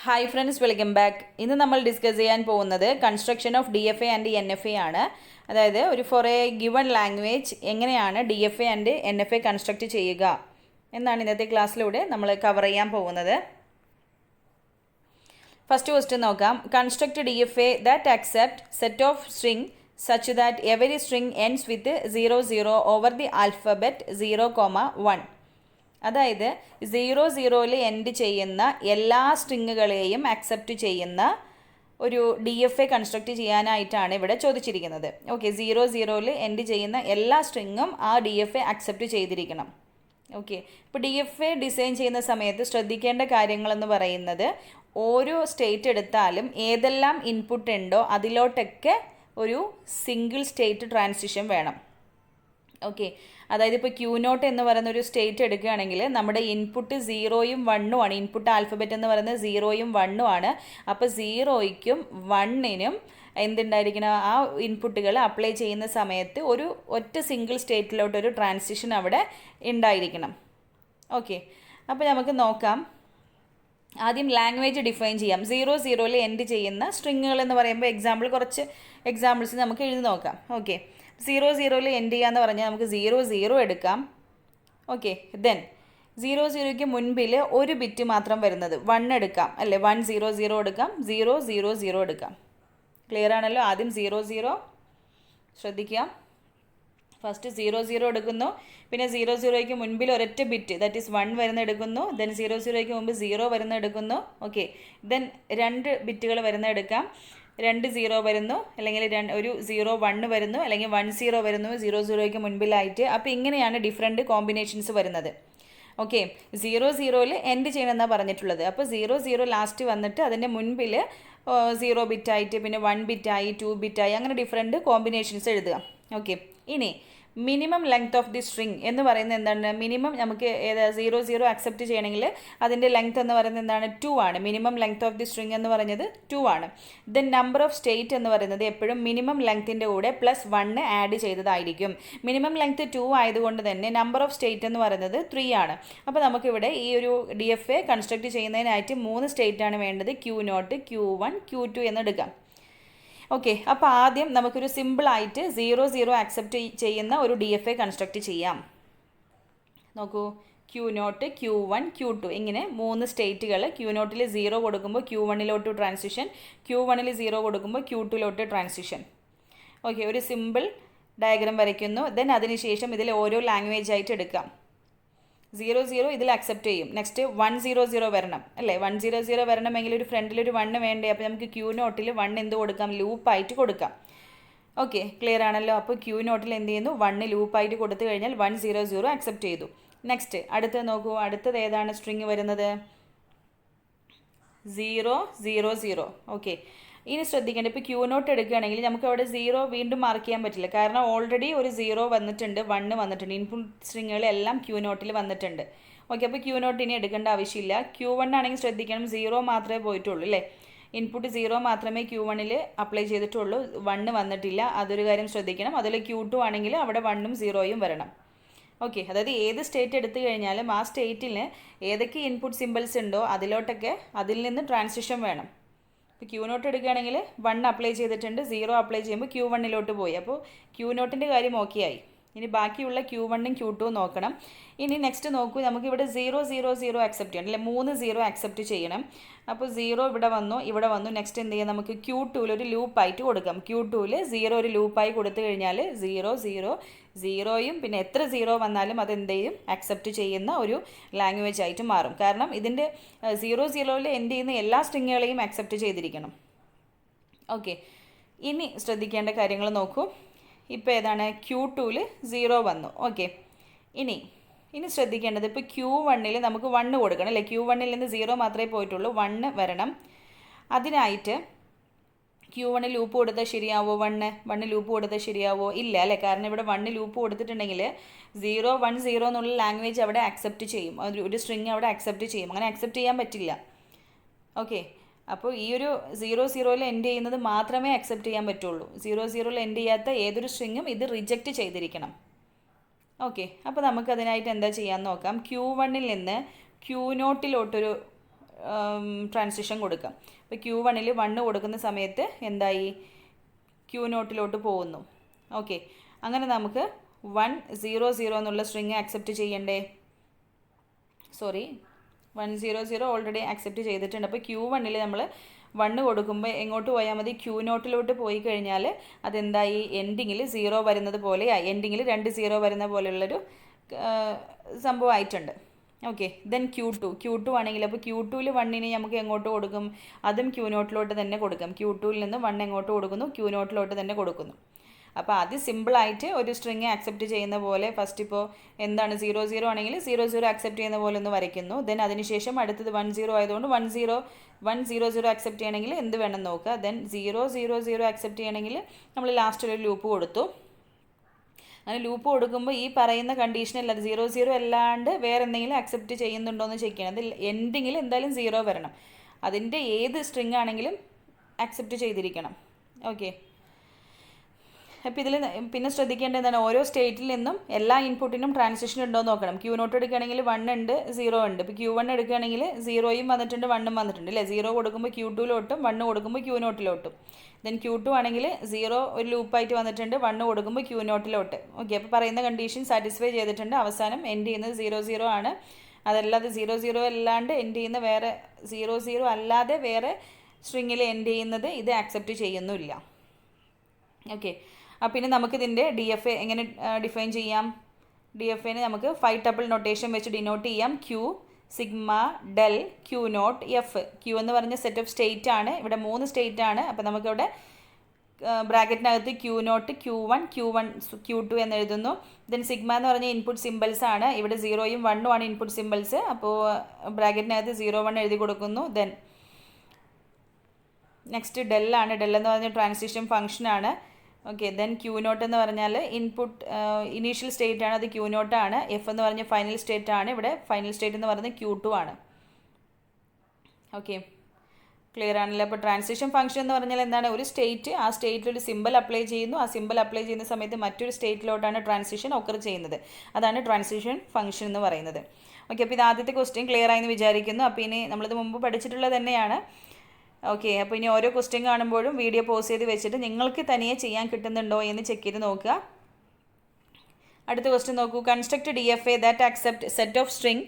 Hi friends, welcome back. ഇന്ന് നമ്മൾ discuss ചെയ്യാൻ പോകുന്നത് construction of DFA and NFA ആണ്. അതായത് ഫോർ എ ഗിവൺ ലാംഗ്വേജ് എങ്ങനെയാണ് DFA ആൻഡ് NFA കൺസ്ട്രക്റ്റ് ചെയ്യുക എന്നാണ് ഇന്നത്തെ ക്ലാസ്സിലൂടെ നമ്മൾ കവർ ചെയ്യാൻ പോകുന്നത്. ഫസ്റ്റ് ക്വസ്റ്റ്യൻ നോക്കാം. Construct DFA that accept set of string such that every string ends with 00 over the alphabet 0,1. അതായത് 00 എൻഡ് ചെയ്യുന്ന എല്ലാ സ്ട്രിങ്ങുകളെയും അക്സെപ്റ്റ് ചെയ്യുന്ന ഒരു DFA കൺസ്ട്രക്റ്റ് ചെയ്യാനായിട്ടാണ് ഇവിടെ ചോദിച്ചിരിക്കുന്നത്. ഓക്കെ, 00 എൻഡ് ചെയ്യുന്ന എല്ലാ സ്ട്രിങ്ങും ആ DFA അക്സെപ്റ്റ് ചെയ്തിരിക്കണം. ഓക്കെ, ഇപ്പോൾ DFA ഡിസൈൻ ചെയ്യുന്ന സമയത്ത് ശ്രദ്ധിക്കേണ്ട കാര്യങ്ങളെന്ന് പറയുന്നത്, ഓരോ സ്റ്റേറ്റ് എടുത്താലും ഏതെല്ലാം ഇൻപുട്ട് ഉണ്ടോ അതിലോട്ടൊക്കെ ഒരു സിംഗിൾ സ്റ്റേറ്റ് ട്രാൻസിഷൻ വേണം. ഓക്കെ, അതായത് ഇപ്പോൾ Q0 എന്ന് പറയുന്ന ഒരു സ്റ്റേറ്റ് എടുക്കുകയാണെങ്കിൽ നമ്മുടെ ഇൻപുട്ട് 0യും 1ഉം ആണ്. ഇൻപുട്ട് ആൽഫബറ്റ് എന്ന് പറയുന്നത് 0യും 1ഉം ആണ്. അപ്പോൾ 0യ്ക്കും 1നും എന്തുണ്ടായിരിക്കണം, ആ ഇൻപുട്ടുകൾ അപ്ലൈ ചെയ്യുന്ന സമയത്ത് ഒറ്റ സിംഗിൾ സ്റ്റേറ്റിലോട്ടൊരു ട്രാൻസിഷൻ അവിടെ ഉണ്ടായിരിക്കണം. ഓക്കെ, അപ്പോൾ നമുക്ക് നോക്കാം. ആദ്യം ലാംഗ്വേജ് ഡിഫൈൻ ചെയ്യാം. 00 എൻഡ് ചെയ്യുന്ന സ്ട്രിങ്ങുകൾ എന്ന് പറയുമ്പോൾ കുറച്ച് എക്സാമ്പിൾസ് നമുക്ക് എഴുതി നോക്കാം. ഓക്കെ, 00 എൻഡ് ചെയ്യാന്ന് പറഞ്ഞാൽ നമുക്ക് 00 എടുക്കാം. ഓക്കെ, ദെൻ 00ക്ക് മുൻപിൽ ഒരു ബിറ്റ് മാത്രം വരുന്നത് 1 എടുക്കാം, അല്ലേ? 100 എടുക്കാം, 000 എടുക്കാം. ക്ലിയർ ആണല്ലോ? ആദ്യം 00 ശ്രദ്ധിക്കാം. ഫസ്റ്റ് 00 എടുക്കുന്നു, പിന്നെ 00ക്ക് മുൻപിൽ ഒരൊറ്റ ബിറ്റ് ദാറ്റ് ഈസ് 1 വരുന്ന എടുക്കുന്നു. ദെൻ 00ക്ക് മുമ്പ് 0 വരുന്ന എടുക്കുന്നു. ഓക്കെ, ദെൻ 2 ബിറ്റുകൾ വരുന്ന എടുക്കാം. 2 0 വരുന്നു, അല്ലെങ്കിൽ ഒരു 0 1 വരുന്നു, അല്ലെങ്കിൽ 1 0 വരുന്നു 00ക്ക് മുൻപിലായിട്ട്. അപ്പോൾ ഇങ്ങനെയാണ് ഡിഫറെൻറ്റ് കോമ്പിനേഷൻസ് വരുന്നത്. ഓക്കെ, 00 എൻഡ് ചെയ്യണമെന്നാണ് പറഞ്ഞിട്ടുള്ളത്. അപ്പോൾ 00 ലാസ്റ്റ് വന്നിട്ട് അതിൻ്റെ മുൻപിൽ 0 ബിറ്റായിട്ട്, പിന്നെ 1 ബിറ്റായി, 2 ബിറ്റായി, അങ്ങനെ ഡിഫറെൻറ്റ് കോമ്പിനേഷൻസ് എഴുതുക. ഓക്കെ, ഇനി minimum length of the string എന്ന് പറയുന്നത് എന്താണ്? മിനിമം നമുക്ക് 00 അക്സെപ്റ്റ് ചെയ്യണമെങ്കിൽ അതിൻ്റെ ലെങ്ത് എന്ന് പറയുന്നത് എന്താണ്? 2 ആണ്. Minimum length of the string എന്ന് പറയുന്നത് 2 ആണ്. ദെൻ നമ്പർ ഓഫ് സ്റ്റേറ്റ് എന്ന് പറയുന്നത് എപ്പോഴും മിനിമം ലെങ്ത്തിൻ്റെ കൂടെ +1 ആഡ് ചെയ്തതായിരിക്കും. മിനിമം ലെങ്ത് 2 ആയതുകൊണ്ട് തന്നെ നമ്പർ ഓഫ് സ്റ്റേറ്റ് എന്ന് പറയുന്നത് 3 ആണ്. അപ്പോൾ നമുക്കിവിടെ ഈ ഒരു DFA കൺസ്ട്രക്റ്റ് ചെയ്യുന്നതിനായിട്ട് 3 സ്റ്റേറ്റ് ആണ് വേണ്ടത്. Q0, Q1, Q2 എന്ന് എടുക്കാം. ഓക്കെ, അപ്പോൾ ആദ്യം നമുക്കൊരു സിമ്പിളായിട്ട് 00 അക്സെപ്റ്റ് ചെയ്യുന്ന ഒരു DFA കൺസ്ട്രക്റ്റ് ചെയ്യാം. നോക്കൂ, Q0, Q1, Q2 ഇങ്ങനെ 3 സ്റ്റേറ്റുകൾ. Q0ൽ 0 കൊടുക്കുമ്പോൾ Q1ലോട്ട് ട്രാൻസിഷൻ, Q1ൽ 0 കൊടുക്കുമ്പോൾ Q2ലോട്ട് ട്രാൻസിഷൻ. ഓക്കെ, ഒരു സിമ്പിൾ ഡയഗ്രാം വരയ്ക്കുന്നു. ദെൻ അതിനുശേഷം ഇതിൽ ഓരോ ലാംഗ്വേജ് ആയിട്ട് എടുക്കാം. 00 ഇതിൽ അക്സെപ്റ്റ് ചെയ്യും. നെക്സ്റ്റ് 100 വരണം, അല്ലേ? 100 വരണമെങ്കിൽ ഒരു ഫ്രണ്ടിലൊരു 1 വേണ്ടേ? അപ്പോൾ നമുക്ക് Q0ൽ 1 എന്ത് കൊടുക്കാം? ലൂപ്പായിട്ട് കൊടുക്കാം. ഓക്കെ, ക്ലിയർ ആണല്ലോ? അപ്പോൾ Q0ൽ എന്ത് ചെയ്യുന്നു? 1 ലൂപ്പായിട്ട് കൊടുത്തു കഴിഞ്ഞാൽ 100 അക്സെപ്റ്റ് ചെയ്തു. നെക്സ്റ്റ് അടുത്തത് നോക്കൂ. അടുത്തത് ഏതാണ് സ്ട്രിങ് വരുന്നത്? 000. ഓക്കെ, ഇനി ശ്രദ്ധിക്കേണ്ടത്, ഇപ്പോൾ Q0 എടുക്കുകയാണെങ്കിൽ നമുക്ക് അവിടെ 0 വീണ്ടും മാർക്ക് ചെയ്യാൻ പറ്റില്ല. കാരണം ഓൾറെഡി ഒരു 0 വന്നിട്ടുണ്ട്, 1 വന്നിട്ടുണ്ട്. ഇൻപുട്ട് സ്ട്രിങ്ങുകളെല്ലാം Q0ൽ വന്നിട്ടുണ്ട്. ഓക്കെ, അപ്പോൾ Q0 ഇനി എടുക്കേണ്ട ആവശ്യമില്ല. Q1 ആണെങ്കിൽ ശ്രദ്ധിക്കണം, 0 മാത്രമേ പോയിട്ടുള്ളൂ, അല്ലേ? ഇൻപുട്ട് 0 മാത്രമേ Q1ൽ അപ്ലൈ ചെയ്തിട്ടുള്ളൂ, 1 വന്നിട്ടില്ല. അതൊരു കാര്യം ശ്രദ്ധിക്കണം. അതിൽ Q2 ആണെങ്കിൽ അവിടെ 1ഉം 0യും വരണം. ഓക്കെ, അതായത് ഏത് സ്റ്റേറ്റ് എടുത്തു കഴിഞ്ഞാലും ആ സ്റ്റേറ്റിന് ഏതൊക്കെ ഇൻപുട്ട് സിമ്പിൾസ് ഉണ്ടോ അതിൽ നിന്ന് ട്രാൻസിഷൻ വേണം. ഇപ്പോൾ Q0 എടുക്കുകയാണെങ്കിൽ 1 അപ്ലൈ ചെയ്തിട്ടുണ്ട്, 0 അപ്ലൈ ചെയ്യുമ്പോൾ Q1ലോട്ട് പോയി. അപ്പോൾ Q0ൻ്റെ കാര്യം ഓക്കെ ആയി. ഇനി ബാക്കിയുള്ള Q1ഉം Q2ഉം നോക്കണം. ഇനി നെക്സ്റ്റ് നോക്കൂ, നമുക്കിവിടെ 000 അക്സെപ്റ്റ് ചെയ്യണം, അല്ലേ? 3 0 അക്സെപ്റ്റ് ചെയ്യണം. അപ്പോൾ 0 ഇവിടെ വന്നു. നെക്സ്റ്റ് എന്ത് ചെയ്യാം? നമുക്ക് Q2ൽ ഒരു ലൂപ്പായിട്ട് കൊടുക്കാം. Q2ൽ 0 ഒരു ലൂപ്പായി കൊടുത്തു കഴിഞ്ഞാൽ 0യും പിന്നെ എത്ര 0 വന്നാലും അതെന്ത് ചെയ്യും? അക്സെപ്റ്റ് ചെയ്യുന്ന ഒരു ലാംഗ്വേജ് ആയിട്ട് മാറും. കാരണം ഇതിൻ്റെ 00ൽ എൻഡ് ചെയ്യുന്ന എല്ലാ സ്ട്രിങ്ങുകളെയും അക്സെപ്റ്റ് ചെയ്തിരിക്കണം. ഓക്കെ, ഇനി ശ്രദ്ധിക്കേണ്ട കാര്യങ്ങൾ നോക്കൂ. ഇപ്പോൾ ഏതാണ്? Q2ൽ 0 വന്നു. ഓക്കെ, ഇനി ശ്രദ്ധിക്കേണ്ടത്, ഇപ്പോൾ Q1ൽ നമുക്ക് 1 കൊടുക്കണം, അല്ലേ? Q1ൽ നിന്ന് 0 മാത്രമേ പോയിട്ടുള്ളൂ, 1 വരണം. അതിനായിട്ട് Q1 ലൂപ്പ് കൊടുത്താൽ ശരിയാവോ? 1 ലൂപ്പ് കൊടുത്താൽ ശരിയാവോ? ഇല്ല, അല്ലേ? കാരണം ഇവിടെ 1 ലൂപ്പ് കൊടുത്തിട്ടുണ്ടെങ്കിൽ 0 1 0 എന്നുള്ള ലാംഗ്വേജ് അവിടെ അക്സെപ്റ്റ് ചെയ്യും, ഒരു സ്ട്രിങ് അവിടെ അക്സെപ്റ്റ് ചെയ്യും. അങ്ങനെ അക്സെപ്റ്റ് ചെയ്യാൻ പറ്റില്ല. ഓക്കെ, അപ്പോൾ ഈ ഒരു 00ൽ എൻഡ് ചെയ്യുന്നത് മാത്രമേ അക്സെപ്റ്റ് ചെയ്യാൻ പറ്റുള്ളൂ. 00ൽ എൻഡ് ചെയ്യാത്ത ഏതൊരു സ്ട്രിങ്ങും ഇത് റിജക്റ്റ് ചെയ്തിരിക്കണം. ഓക്കെ, അപ്പോൾ നമുക്കതിനായിട്ട് എന്താ ചെയ്യാൻ നോക്കാം. Q1ൽ നിന്ന് Q0ലോട്ടൊരു ട്രാൻസിഷൻ കൊടുക്കാം. അപ്പോൾ Q1 1 കൊടുക്കുന്ന സമയത്ത് എന്തായി, Q0 പോകുന്നു. ഓക്കെ, അങ്ങനെ നമുക്ക് 100 എന്നുള്ള സ്ട്രിങ് ആക്സെപ്റ്റ് ചെയ്യണ്ടേ? 100 ഓൾറെഡി ആക്സെപ്റ്റ് ചെയ്തിട്ടുണ്ട്. അപ്പോൾ Q1 നമ്മൾ 1 കൊടുക്കുമ്പോൾ എങ്ങോട്ട് പോയാൽ മതി? Q0 പോയി കഴിഞ്ഞാൽ അതെന്തായി, എൻഡിങ്ങിൽ 0 വരുന്നത് പോലെയായി. എൻഡിങ്ങിൽ 2 0 വരുന്ന പോലെയുള്ളൊരു സംഭവമായിട്ടുണ്ട്. ഓക്കെ, ദെൻ Q2 ആണെങ്കിൽ അപ്പോൾ Q2 1 നമുക്ക് എങ്ങോട്ട് കൊടുക്കും? അതും Q0 തന്നെ കൊടുക്കാം. Q2 നിന്ന് 1 എങ്ങോട്ട് കൊടുക്കുന്നു? Q0 തന്നെ കൊടുക്കുന്നു. അപ്പോൾ അത് സിമ്പിളായിട്ട് ഒരു സ്ട്രിങ് ആക്സെപ്റ്റ് ചെയ്യുന്ന പോലെ ഫസ്റ്റ് ഇപ്പോൾ എന്താണ് 00 ആണെങ്കിൽ 00 ആക്സെപ്റ്റ് ചെയ്യുന്ന പോലെ ഒന്ന് വരയ്ക്കുന്നു. ദെൻ അതിനുശേഷം അടുത്തത് 10 ആയതുകൊണ്ട് 100 ആക്സെപ്റ്റ് ചെയ്യണമെങ്കിൽ എന്ത് വേണം നോക്കുക. ദെൻ 000 ആക്സെപ്റ്റ് ചെയ്യണമെങ്കിൽ നമ്മൾ ലാസ്റ്റ് ഒരു ലൂപ്പ് കൊടുത്തു. അങ്ങനെ ലൂപ്പ് കൊടുക്കുമ്പോൾ ഈ പറയുന്ന കണ്ടീഷനല്ല, 00 അല്ലാണ്ട് വേറെ എന്തെങ്കിലും ആക്സെപ്റ്റ് ചെയ്യുന്നുണ്ടോ എന്ന് ചെക്ക് ചെയ്യണം. അതിൽ എൻഡിങ്ങിൽ എന്തായാലും 0 വരണം. അതിൻ്റെ ഏത് സ്ട്രിങ് ആണെങ്കിലും ആക്സെപ്റ്റ് ചെയ്തിരിക്കണം. ഓക്കെ, അപ്പോൾ ഇതിൽ പിന്നെ ശ്രദ്ധിക്കേണ്ടത് എന്താണ്, ഓരോ സ്റ്റേറ്റിൽ നിന്നും എല്ലാ ഇൻപുട്ടിനും ട്രാൻസിഷൻ ഉണ്ടോ എന്ന് നോക്കണം. Q0 എടുക്കുകയാണെങ്കിൽ 1 ഉണ്ട്, 0 ഉണ്ട്. ഇപ്പോൾ Q1 എടുക്കുകയാണെങ്കിൽ 0 വന്നിട്ടുണ്ട്, 1 വന്നിട്ടുണ്ട് അല്ലേ. 0 കൊടുക്കുമ്പോൾ Q2 1 കൊടുക്കുമ്പോൾ Q0 ദെൻ Q2 ആണെങ്കിൽ 0 ഒരു ലൂപ്പായിട്ട് വന്നിട്ടുണ്ട്, 1 കൊടുക്കുമ്പോൾ Q0 ഓക്കെ, അപ്പോൾ പറയുന്ന കണ്ടീഷൻ സാറ്റിസ്ഫൈ ചെയ്തിട്ടുണ്ട്. അവസാനം എൻഡ് ചെയ്യുന്നത് 00 ആണ്. അതല്ലാതെ 00 അല്ലാണ്ട് എൻഡ് ചെയ്യുന്ന വേറെ 00 അല്ലാതെ വേറെ സ്ട്രിങ്ങിൽ എൻഡ് ചെയ്യുന്നത് ഇത് ആക്സെപ്റ്റ് ചെയ്യുന്നില്ല. ഓക്കെ, പിന്നെ നമുക്കിതിൻ്റെ DFA എങ്ങനെ ഡിഫൈൻ ചെയ്യാം? DFAനെ നമുക്ക് 5 ടപ്പിൾ നൊട്ടേഷൻ വെച്ച് ഡിനോട്ട് ചെയ്യാം. Q, sigma, del, Q0, F. Q എന്ന് പറഞ്ഞ സെറ്റ് ഓഫ് സ്റ്റേറ്റ് ആണ്. ഇവിടെ 3 സ്റ്റേറ്റ് ആണ്. അപ്പോൾ നമുക്കിവിടെ ബ്രാക്കറ്റിനകത്ത് Q0, Q1, Q2 എന്ന് എഴുതുന്നു. ദെൻ സിഗ്മ എന്ന് പറഞ്ഞ ഇൻപുട്ട് സിമ്പിൾസ് ആണ്. ഇവിടെ 0യും 1ഉം ആണ് ഇൻപുട്ട് സിമ്പിൾസ്. അപ്പോൾ ബ്രാക്കറ്റിനകത്ത് 01 എഴുതി കൊടുക്കുന്നു. Then next ഡെല്ലാണ്. ഡെൽ എന്ന് പറഞ്ഞ ട്രാൻസിഷൻ ഫംഗ്ഷനാണ്. ഓക്കെ, ദെൻ Q0 എന്ന് പറഞ്ഞാൽ ഇൻപുട്ട് ഇനീഷ്യൽ സ്റ്റേറ്റ് ആണ്, അത് Q0 ആണ്. F എന്ന് പറഞ്ഞ ഫൈനൽ സ്റ്റേറ്റ് ആണ്. ഇവിടെ ഫൈനൽ സ്റ്റേറ്റ് എന്ന് പറയുന്നത് Q2 ആണ്. ഓക്കെ, ക്ലിയർ ആണല്ലോ. അപ്പോൾ ട്രാൻസിഷൻ ഫംഗ്ഷൻ എന്ന് പറഞ്ഞാൽ എന്താണ്, ഒരു സ്റ്റേറ്റ്, ആ സ്റ്റേറ്റിൽ ഒരു സിമ്പിൾ അപ്ലൈ ചെയ്യുന്നു. ആ സിമ്പിൾ അപ്ലൈ ചെയ്യുന്ന സമയത്ത് മറ്റൊരു സ്റ്റേറ്റിലോട്ടാണ് ട്രാൻസിഷൻ ഒക്കർ ചെയ്യുന്നത്. അതാണ് ട്രാൻസിഷൻ ഫംഗ്ഷൻ എന്ന് പറയുന്നത്. ഓക്കെ, അപ്പോൾ ഇത് ആദ്യത്തെ ക്വസ്റ്റ്യൻ ക്ലിയർ ആയെന്ന് വിചാരിക്കുന്നു. അപ്പോൾ ഇനി നമ്മളിത് മുമ്പ് പഠിച്ചിട്ടുള്ളത് തന്നെയാണ്. ഓക്കെ, അപ്പോൾ ഇനി ഓരോ ക്വസ്റ്റ്യൻ കാണുമ്പോഴും വീഡിയോ പോസ് ചെയ്ത് വെച്ചിട്ട് നിങ്ങൾക്ക് തനിയെ ചെയ്യാൻ കിട്ടുന്നുണ്ടോ എന്ന് ചെക്ക് ചെയ്ത് നോക്കുക. അടുത്ത ക്വസ്റ്റ്യൻ നോക്കൂ. Construct DFA that accept set of string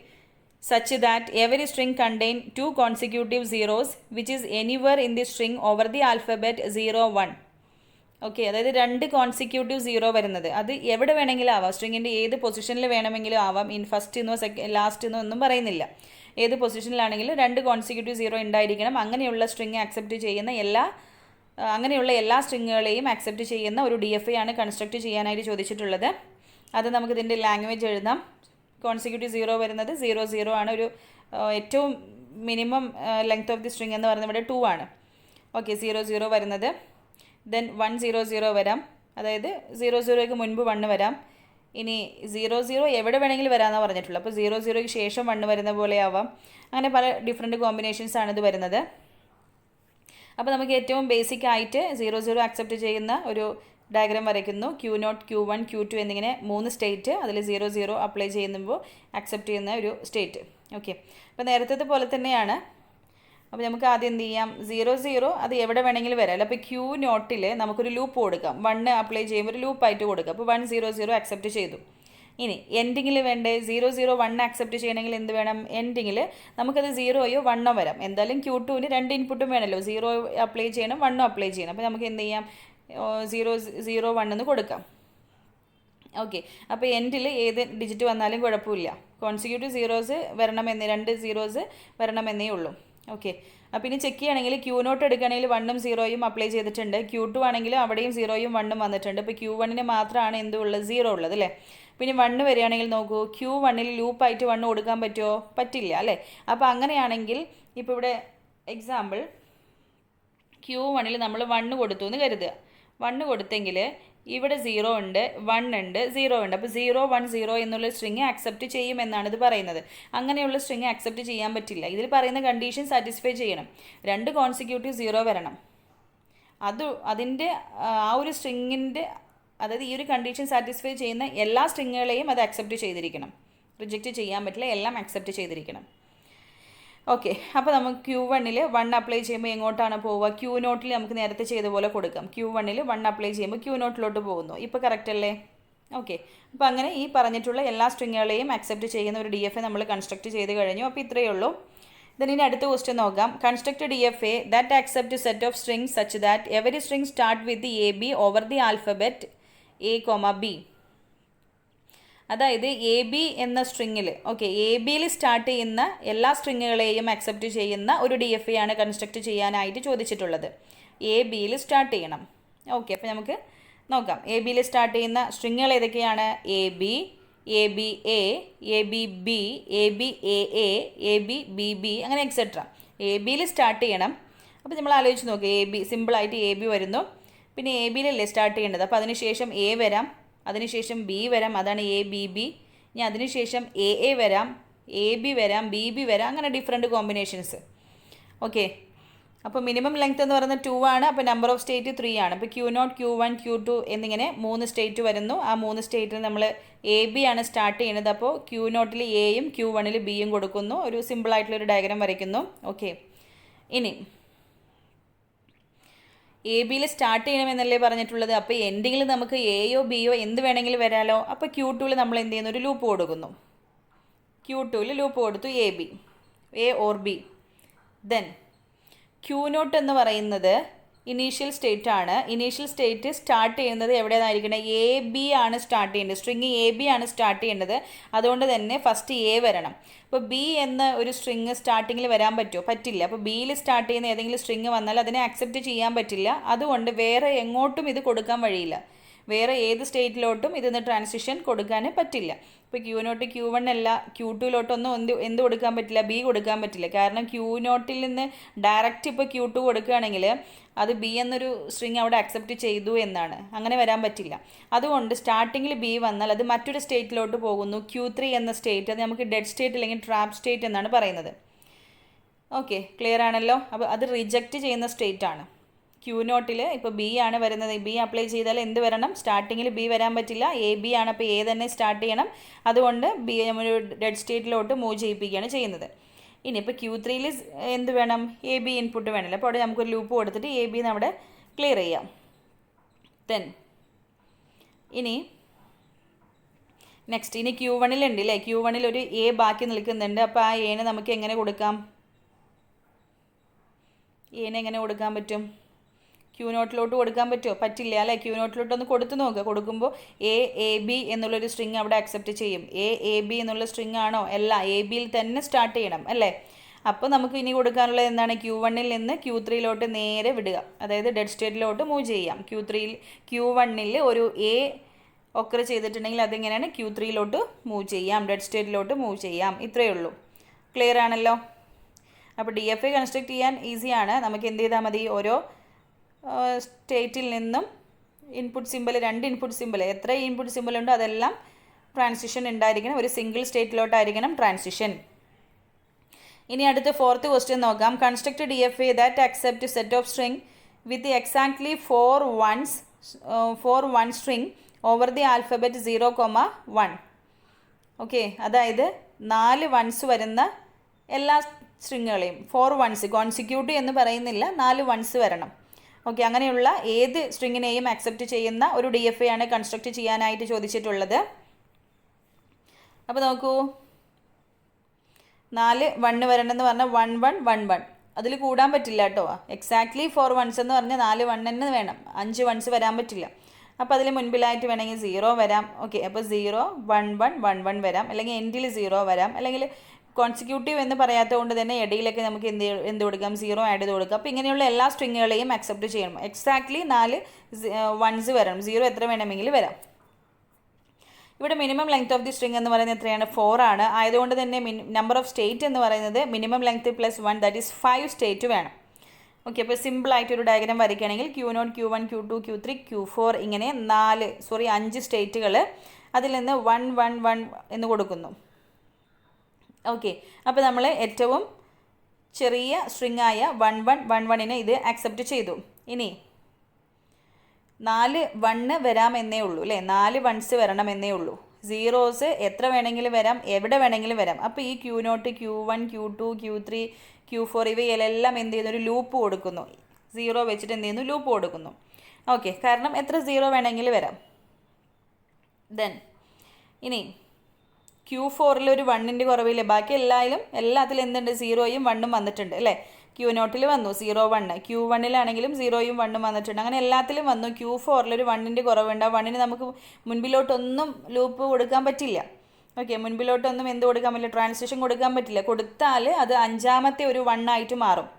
such that every string contain 2 consecutive zeros which is anywhere in the string over the alphabet 0, 1. Okay, അതായത് 2 കോൺസിക്യൂട്ടീവ് 0 വരുന്നത് അത് എവിടെ വേണമെങ്കിലും ആവാം. സ്ട്രിങ്ങിൻ്റെ ഏത് പൊസിഷനിൽ വേണമെങ്കിലും ആവാം. ഫസ്റ്റ് എന്നോ ലാസ്റ്റ് എന്നോ ഒന്നും പറയുന്നില്ല. ഏത് പൊസിഷനിലാണെങ്കിലും 2 കോൺസിക്യൂട്ടീവ് 0 ഉണ്ടായിരിക്കണം. അങ്ങനെയുള്ള സ്ട്രിങ് ആക്സെപ്റ്റ് ചെയ്യുന്ന അങ്ങനെയുള്ള എല്ലാ സ്ട്രിങ്ങുകളെയും ആക്സെപ്റ്റ് ചെയ്യുന്ന ഒരു DFA ആണ് കൺസ്ട്രക്റ്റ് ചെയ്യാനായിട്ട് ചോദിച്ചിട്ടുള്ളത്. അത് നമുക്കിതിൻ്റെ ലാംഗ്വേജ് എഴുതാം. കോൺസിക്യൂട്ടീവ് 0 വരുന്നത് 00 ആണ്. ഒരു ഏറ്റവും minimum length of the string എന്ന് പറയുന്നത് ഇവിടെ 2 ആണ്. ഓക്കെ, 00 വരുന്നത്. ദെൻ 100 വരാം, അതായത് 00ക്ക് മുൻപ് 1 വരാം. ഇനി 00 എവിടെ വേണമെങ്കിലും വരാമെന്നാണ് പറഞ്ഞിട്ടുള്ളത്. അപ്പോൾ 00ക്ക് ശേഷം 1 വരുന്ന പോലെ ആവാം. അങ്ങനെ പല ഡിഫറെൻറ്റ് കോമ്പിനേഷൻസ് ആണ് ഇത് വരുന്നത്. അപ്പോൾ നമുക്ക് ഏറ്റവും ബേസിക് ആയിട്ട് 00 ആക്സെപ്റ്റ് ചെയ്യുന്ന ഒരു ഡയഗ്രാം വരയ്ക്കുന്നു. Q0, Q1, Q2 എന്നിങ്ങനെ 3 സ്റ്റേറ്റ്. അതിൽ 00 അപ്ലൈ ചെയ്യുമ്പോൾ ആക്സെപ്റ്റ് ചെയ്യുന്ന ഒരു സ്റ്റേറ്റ്. ഓക്കെ, അപ്പോൾ നേരത്തെ പോലെ തന്നെയാണ്. അപ്പോൾ നമുക്ക് ആദ്യം എന്ത് ചെയ്യാം, 00 അത് എവിടെ വേണമെങ്കിലും വരാം. അപ്പോൾ Q0 നമുക്കൊരു ലൂപ്പ് കൊടുക്കാം. 1 അപ്ലൈ ചെയ്യുമ്പോൾ ഒരു ലൂപ്പായിട്ട് കൊടുക്കാം. അപ്പോൾ 100 ആക്സെപ്റ്റ് ചെയ്തു. ഇനി എൻഡിങ്ങിൽ വേണ്ടേ 001 ആക്സെപ്റ്റ് ചെയ്യണമെങ്കിൽ എന്ത് വേണം? എൻഡിങ്ങിൽ നമുക്കത് 0യോ 1ഓ വരാം. എന്തായാലും Q2ന് 2 ഇൻപുട്ടും വേണമല്ലോ. 0 അപ്ലൈ ചെയ്യണം, 1 അപ്ലൈ ചെയ്യണം. അപ്പോൾ നമുക്ക് എന്ത് ചെയ്യാം, 001 എന്ന് കൊടുക്കാം. ഓക്കെ, അപ്പോൾ എൻഡിൽ ഏത് ഡിജിറ്റ് വന്നാലും കുഴപ്പമില്ല. കോൺസിക്യൂട്ടീവ് സീറോസ് വരണമെന്നേ, 2 zeros വരണമെന്നേ ഉള്ളൂ. ഓക്കെ, അപ്പോൾ ഇനി ചെക്ക് ചെയ്യുകയാണെങ്കിൽ Q0 എടുക്കുകയാണെങ്കിൽ 1ഉം 0യും അപ്ലൈ ചെയ്തിട്ടുണ്ട്. Q2 ആണെങ്കിൽ അവിടെയും 0യും 1ഉം വന്നിട്ടുണ്ട്. ഇപ്പോൾ Q1 മാത്രമാണ് എന്തുള്ളത്, 0 ഉള്ളത് അല്ലേ. പിന്നെ 1 വരികയാണെങ്കിൽ നോക്കൂ, Q1 ലൂപ്പായിട്ട് 1 കൊടുക്കാൻ പറ്റുമോ? പറ്റില്ല അല്ലേ. അപ്പോൾ അങ്ങനെയാണെങ്കിൽ ഇപ്പോൾ ഇവിടെ എക്സാമ്പിൾ Q1 നമ്മൾ 1 കൊടുത്തു എന്ന് കരുതുക. 1 കൊടുത്തെങ്കിൽ ഇവിടെ 0 ഉണ്ട്, 1 ഉണ്ട്, 0 ഉണ്ട്. അപ്പോൾ 0, 1, 0 എന്നുള്ള സ്ട്രിങ് ആക്സെപ്റ്റ് ചെയ്യുമെന്നാണ് ഇത് പറയുന്നത്. അങ്ങനെയുള്ള സ്ട്രിങ് ആക്സെപ്റ്റ് ചെയ്യാൻ പറ്റില്ല. ഇതിൽ പറയുന്ന കണ്ടീഷൻ സാറ്റിസ്ഫൈ ചെയ്യണം. 2 കോൺസിക്യൂട്ടീവ് 0 വരണം. അതിൻ്റെ ആ ഒരു സ്ട്രിങ്ങിൻ്റെ, അതായത് ഈ ഒരു കണ്ടീഷൻ സാറ്റിസ്ഫൈ ചെയ്യുന്ന എല്ലാ സ്ട്രിങ്ങുകളെയും അത് ആക്സെപ്റ്റ് ചെയ്തിരിക്കണം. റിജക്റ്റ് ചെയ്യാൻ പറ്റില്ല, എല്ലാം ആക്സെപ്റ്റ് ചെയ്തിരിക്കണം. ഓക്കെ, അപ്പോൾ നമുക്ക് Q1ൽ 1 അപ്ലൈ ചെയ്യുമ്പോൾ എങ്ങോട്ടാണ് പോവുക? Q0 നമുക്ക് നേരത്തെ ചെയ്ത പോലെ കൊടുക്കാം. Q1ൽ 1 അപ്ലൈ ചെയ്യുമ്പോൾ Q0 പോകുന്നു. ഇപ്പോൾ കറക്റ്റ് അല്ലേ? ഓക്കെ, അപ്പോൾ അങ്ങനെ ഈ പറഞ്ഞിട്ടുള്ള എല്ലാ സ്ട്രിങ്ങുകളെയും അക്സെപ്റ്റ് ചെയ്യുന്ന ഒരു DFA നമ്മൾ കൺസ്ട്രക്ട് ചെയ്ത് കഴിഞ്ഞു. അപ്പോൾ ഇത്രയേ ഉള്ളൂ. ഇനി അടുത്ത ക്വസ്റ്റ്യൻ നോക്കാം. Construct DFA that accept set of string such that every string start with AB over the alphabet A, B. അതായത് AB എന്ന സ്ട്രിങ്ങിൽ ABയിൽ സ്റ്റാർട്ട് ചെയ്യുന്ന എല്ലാ സ്ട്രിങ്ങുകളെയും അക്സെപ്റ്റ് ചെയ്യുന്ന ഒരു DFA ആണ് കൺസ്ട്രക്ട് ചെയ്യാനായിട്ട് ചോദിച്ചിട്ടുള്ളത്. ABയിൽ സ്റ്റാർട്ട് ചെയ്യണം. ഓക്കെ, അപ്പോൾ നമുക്ക് നോക്കാം. ABയിൽ സ്റ്റാർട്ട് ചെയ്യുന്ന സ്ട്രിങ്ങുകൾ ഏതൊക്കെയാണ്? AB, ABA, ABB, ABAA, ABBB അങ്ങനെ എക്സെട്ര. ABയിൽ സ്റ്റാർട്ട് ചെയ്യണം. അപ്പോൾ നമ്മൾ ആലോചിച്ച് നോക്കുക. AB സിമ്പിളായിട്ട് AB വരുന്നു. പിന്നെ ABയിലല്ലേ സ്റ്റാർട്ട് ചെയ്യേണ്ടത്. അപ്പോൾ അതിനുശേഷം A വരാം, അതിനുശേഷം B വരാം, അതാണ് ABB. ഇനി അതിനുശേഷം AA വരാം, AB വരാം, BB വരാം, അങ്ങനെ ഡിഫറെൻറ്റ് കോമ്പിനേഷൻസ്. ഓക്കെ, അപ്പോൾ മിനിമം ലെങ്ത് എന്ന് പറയുന്നത് 2 ആണ്. അപ്പോൾ നമ്പർ ഓഫ് സ്റ്റേറ്റ് 3 ആണ്. അപ്പോൾ Q0, Q1, Q2 എന്നിങ്ങനെ 3 സ്റ്റേറ്റ് വരുന്നു. ആ 3 സ്റ്റേറ്റിൽ നമ്മൾ AB ആണ് സ്റ്റാർട്ട് ചെയ്യുന്നത്. അപ്പോൾ Q0ൽ Aയും Q1ൽ Bയും കൊടുക്കുന്നു. ഒരു സിമ്പിളായിട്ടുള്ളൊരു ഡയഗ്രാം വരയ്ക്കുന്നു. ഓക്കെ, ഇനി ABയിൽ സ്റ്റാർട്ട് ചെയ്യണമെന്നല്ലേ പറഞ്ഞിട്ടുള്ളത്. അപ്പോൾ എൻഡിങ്ങിൽ നമുക്ക് Aയോ Bയോ എന്ത് വേണമെങ്കിലും വരാമല്ലോ. അപ്പോൾ Q2ൽ നമ്മൾ എന്ത് ചെയ്യുന്നു? ഒരു ലൂപ്പ് കൊടുക്കുന്നു. Q2ൽ ലൂപ്പ് കൊടുത്തു AB, A or B. Then Q0 എന്ന് പറയുന്നത് ഇനീഷ്യൽ സ്റ്റേറ്റ് ആണ്. ഇനീഷ്യൽ സ്റ്റേറ്റ് സ്റ്റാർട്ട് ചെയ്യുന്നത് എവിടെയായിരിക്കണം? AB ആണ് സ്റ്റാർട്ട് ചെയ്യേണ്ടത്. സ്ട്രിങ് AB ആണ് സ്റ്റാർട്ട് ചെയ്യേണ്ടത്. അതുകൊണ്ട് തന്നെ ഫസ്റ്റ് A വരണം. അപ്പോൾ B എന്ന ഒരു സ്ട്രിങ് സ്റ്റാർട്ടിങ്ങിൽ വരാൻ പറ്റുമോ? പറ്റില്ല. അപ്പോൾ Bയിൽ സ്റ്റാർട്ട് ചെയ്യുന്ന ഏതെങ്കിലും സ്ട്രിങ് വന്നാൽ അതിനെ അക്സെപ്റ്റ് ചെയ്യാൻ പറ്റില്ല. അതുകൊണ്ട് വേറെ എങ്ങോട്ടും ഇത് കൊടുക്കാൻ വഴിയില്ല. വേറെ ഏത് സ്റ്റേറ്റിലോട്ടും ഇതിന് ട്രാൻസിഷൻ കൊടുക്കാൻ പറ്റില്ല. ഇപ്പോൾ Q0 Q1 അല്ല, Q2ലോട്ടൊന്നും എന്ത് കൊടുക്കാൻ പറ്റില്ല? B കൊടുക്കാൻ പറ്റില്ല. കാരണം Q0ൽ നിന്ന് ഡയറക്റ്റ് ഇപ്പോൾ Q2 കൊടുക്കുകയാണെങ്കിൽ അത് B എന്നൊരു സ്ട്രിങ് അവിടെ അക്സെപ്റ്റ് ചെയ്തു എന്നാണ്. അങ്ങനെ വരാൻ പറ്റില്ല. അതുകൊണ്ട് സ്റ്റാർട്ടിങ്ങിൽ B വന്നാൽ അത് മറ്റൊരു സ്റ്റേറ്റിലോട്ട് പോകുന്നു. Q3 എന്ന സ്റ്റേറ്റ്, അത് നമുക്ക് ഡെഡ് സ്റ്റേറ്റ് അല്ലെങ്കിൽ ട്രാപ്പ് സ്റ്റേറ്റ് എന്നാണ് പറയുന്നത്. ഓക്കെ, ക്ലിയർ ആണല്ലോ. അപ്പോൾ അത് റിജക്റ്റ് ചെയ്യുന്ന സ്റ്റേറ്റ് ആണ്. Q0ൽ ഇപ്പോൾ B ആണ് വരുന്നത്. B അപ്ലൈ ചെയ്താൽ എന്ത് വരണം? സ്റ്റാർട്ടിങ്ങിൽ B വരാൻ പറ്റില്ല. AB ആണ്, അപ്പോൾ A തന്നെ സ്റ്റാർട്ട് ചെയ്യണം. അതുകൊണ്ട് B ഒരു ഡെഡ് സ്റ്റേറ്റിലോട്ട് മൂവ് ചെയ്യിപ്പിക്കുകയാണ് ചെയ്യുന്നത്. ഇനി ഇപ്പോൾ Q3ൽ എന്ത് വേണം? AB ഇൻപുട്ട് വേണമല്ലോ. അപ്പോൾ അവിടെ നമുക്കൊരു ലൂപ്പ് കൊടുത്തിട്ട് AB അവിടെ ക്ലിയർ ചെയ്യാം. ദെൻ ഇനി നെക്സ്റ്റ് ഇനി Q1ൽ ഉണ്ട് അല്ലേ? Q1ൽ ഒരു A ബാക്കി നിൽക്കുന്നുണ്ട്. അപ്പോൾ ആ Aനെ നമുക്ക് എങ്ങനെ കൊടുക്കാം? Aനെ എങ്ങനെ കൊടുക്കാൻ പറ്റും? Q0ലോട്ട് കൊടുക്കാൻ പറ്റുമോ? പറ്റില്ല അല്ലേ? Q0ലോട്ടൊന്ന് കൊടുത്തു നോക്കുക. കൊടുക്കുമ്പോൾ AB എന്നുള്ളൊരു സ്ട്രിങ് അവിടെ അക്സെപ്റ്റ് ചെയ്യും. AB എന്നുള്ള സ്ട്രിങ് ആണോ? അല്ല, ABയിൽ തന്നെ സ്റ്റാർട്ട് ചെയ്യണം അല്ലേ? അപ്പോൾ നമുക്ക് ഇനി കൊടുക്കാനുള്ളത് എന്താണ്? Q1ൽ നിന്ന് Q3ലോട്ട് നേരെ വിടുക. അതായത് ഡെഡ് സ്റ്റേറ്റിലോട്ട് മൂവ് ചെയ്യാം. Q1ൽ ഒരു A ഒക്കർ ചെയ്തിട്ടുണ്ടെങ്കിൽ അതെങ്ങനെയാണ്? Q3ലോട്ട് മൂവ് ചെയ്യാം, ഡെഡ് സ്റ്റേറ്റിലോട്ട് മൂവ് ചെയ്യാം. ഇത്രയേ ഉള്ളൂ. ക്ലിയർ ആണല്ലോ? അപ്പോൾ DFA കൺസ്ട്രക്ട് ചെയ്യാൻ ഈസിയാണ്. നമുക്ക് എന്ത് ചെയ്താൽ മതി? ഓരോ സ്റ്റേറ്റിൽ നിന്നും ഇൻപുട്ട് സിമ്പിൾ, 2 ഇൻപുട്ട് സിമ്പിൾ, എത്ര ഇൻപുട്ട് സിമ്പിൾ ഉണ്ടോ അതെല്ലാം ട്രാൻസിഷൻ ഉണ്ടായിരിക്കണം. ഒരു സിംഗിൾ സ്റ്റേറ്റിലോട്ടായിരിക്കണം ട്രാൻസിഷൻ. ഇനി അടുത്ത 4th ക്വസ്റ്റ്യൻ നോക്കാം. Construct DFA that accept set of string with exactly 4 1 string over the alphabet 0, 1. Okay, അതായത് 4 1s വരുന്ന എല്ലാ സ്ട്രിങ്ങുകളെയും 4 1s കോൺസിക്യൂട്ടീവ് എന്ന് പറയുന്നില്ല, 4 1s വരണം. ഓക്കെ, അങ്ങനെയുള്ള ഏത് സ്ട്രിങ്ങിനെയും അക്സെപ്റ്റ് ചെയ്യുന്ന ഒരു DFA ആണ് കൺസ്ട്രക്ട് ചെയ്യാനായിട്ട് ചോദിച്ചിട്ടുള്ളത്. അപ്പോൾ നോക്കൂ, 4 1 വരണമെന്ന് പറഞ്ഞാൽ 1 1 1 1 അതിൽ കൂടാൻ പറ്റില്ല കേട്ടോ. എക്സാക്ട്ലി 4 1s എന്ന് പറഞ്ഞാൽ 4 1 തന്നെ വേണം. 5 1s വരാൻ പറ്റില്ല. അപ്പോൾ അതിൽ മുൻപിലായിട്ട് വേണമെങ്കിൽ 0 വരാം. ഓക്കെ, അപ്പോൾ 0 1 1 1 1 വരാം, അല്ലെങ്കിൽ എൻഡിൽ 0 വരാം, അല്ലെങ്കിൽ കോൺസിക്യൂട്ടീവ് എന്ന് പറയാത്തത് കൊണ്ട് തന്നെ ഇടയിലൊക്കെ നമുക്ക് എന്ത് കൊടുക്കാം? 0 ആഡ് ചെയ്ത് കൊടുക്കാം. അപ്പോൾ ഇങ്ങനെയുള്ള എല്ലാ സ്ട്രിങ്ങുകളെയും അക്സെപ്റ്റ് ചെയ്യണം. എക്സാക്ട്ലി 4 1s വരണം. 0 എത്ര വേണമെങ്കിലും വരാം. ഇവിടെ minimum length of the string എന്ന് പറയുന്നത് എത്രയാണ്? 4 ആണ്. ആയതുകൊണ്ട് തന്നെ നമ്പർ ഓഫ് സ്റ്റേറ്റ് എന്ന് പറയുന്നത് minimum length plus 1, that is 5 state വേണം. ഓക്കെ, അപ്പോൾ സിമ്പിളായിട്ടൊരു ഡയഗ്രാം വരയ്ക്കുകയാണെങ്കിൽ Q0 Q1 Q2 Q3 Q4 ഇങ്ങനെ 5 സ്റ്റേറ്റുകൾ, അതിൽ നിന്ന് 1 1 1 എന്ന് കൊടുക്കുന്നു. ഓക്കെ, അപ്പോൾ നമ്മൾ ഏറ്റവും ചെറിയ സ്ട്രിങ്ങായ 1 1 1 1നെ ഇത് അക്സെപ്റ്റ് ചെയ്തു. ഇനി 4 1 വരാമെന്നേ ഉള്ളൂ അല്ലേ? 4 1s വരണമെന്നേ ഉള്ളൂ. സീറോസ് എത്ര വേണമെങ്കിലും വരാം, എവിടെ വേണമെങ്കിലും വരാം. അപ്പോൾ ഈ Q0, Q1, Q2, Q3, Q4 ഇവയിലെല്ലാം എന്ത് ചെയ്യുന്നു, ഒരു ലൂപ്പ് കൊടുക്കുന്നു. 0 വെച്ചിട്ട് എന്ത് ചെയ്യുന്നു, ലൂപ്പ് കൊടുക്കുന്നു. ഓക്കെ, കാരണം എത്ര 0 വേണമെങ്കിലും വരാം. ദെൻ ഇനി Q4 ഒരു 1ൻ്റെ കുറവില്ല. ബാക്കി എല്ലാത്തിലും എന്തുണ്ട്, 0യും 1ഉം വന്നിട്ടുണ്ട് അല്ലേ. Q0 വന്നു 0, 1. Q1 0യും 1ഉം വന്നിട്ടുണ്ട്. അങ്ങനെ എല്ലാത്തിലും വന്നു. Q4 ഒരു 1ൻ്റെ കുറവുണ്ട്. ആ 1ന് നമുക്ക് മുൻപിലോട്ടൊന്നും ലൂപ്പ് കൊടുക്കാൻ പറ്റില്ല. ഓക്കെ, മുൻപിലോട്ടൊന്നും എന്ത് കൊടുക്കാൻ പറ്റില്ല, ട്രാൻസിഷൻ കൊടുക്കാൻ പറ്റില്ല. കൊടുത്താൽ അത് 5ാമത്തെ ഒരു 1 ആയിട്ട് മാറും.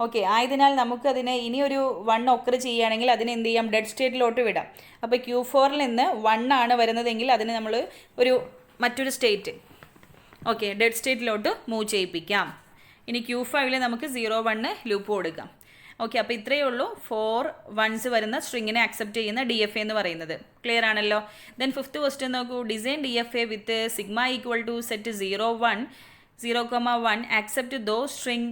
ഓക്കെ, ആയതിനാൽ നമുക്കതിനെ ഇനി ഒരു 1 ഒക്കർ ചെയ്യുകയാണെങ്കിൽ അതിനെ എന്ത് ചെയ്യാം, ഡെഡ് സ്റ്റേറ്റിലോട്ട് വിടാം. അപ്പോൾ Q4 നിന്ന് 1 ആണ് വരുന്നതെങ്കിൽ അതിന് നമ്മൾ മറ്റൊരു സ്റ്റേറ്റ് ഡെഡ് സ്റ്റേറ്റിലോട്ട് മൂവ് ചെയ്യിപ്പിക്കാം. ഇനി Q5 നമുക്ക് 0, 1 ലൂപ്പ് കൊടുക്കാം. ഓക്കെ, അപ്പോൾ ഇത്രയേ ഉള്ളൂ 4 1s വരുന്ന സ്ട്രിങ്ങിനെ അക്സെപ്റ്റ് ചെയ്യുന്ന DFA എന്ന് പറയുന്നത്. ക്ലിയർ ആണല്ലോ. ദെൻ 5th ക്വസ്റ്റ്യൻ നോക്കൂ. Design DFA with sigma equal to set 0, 1 accept those string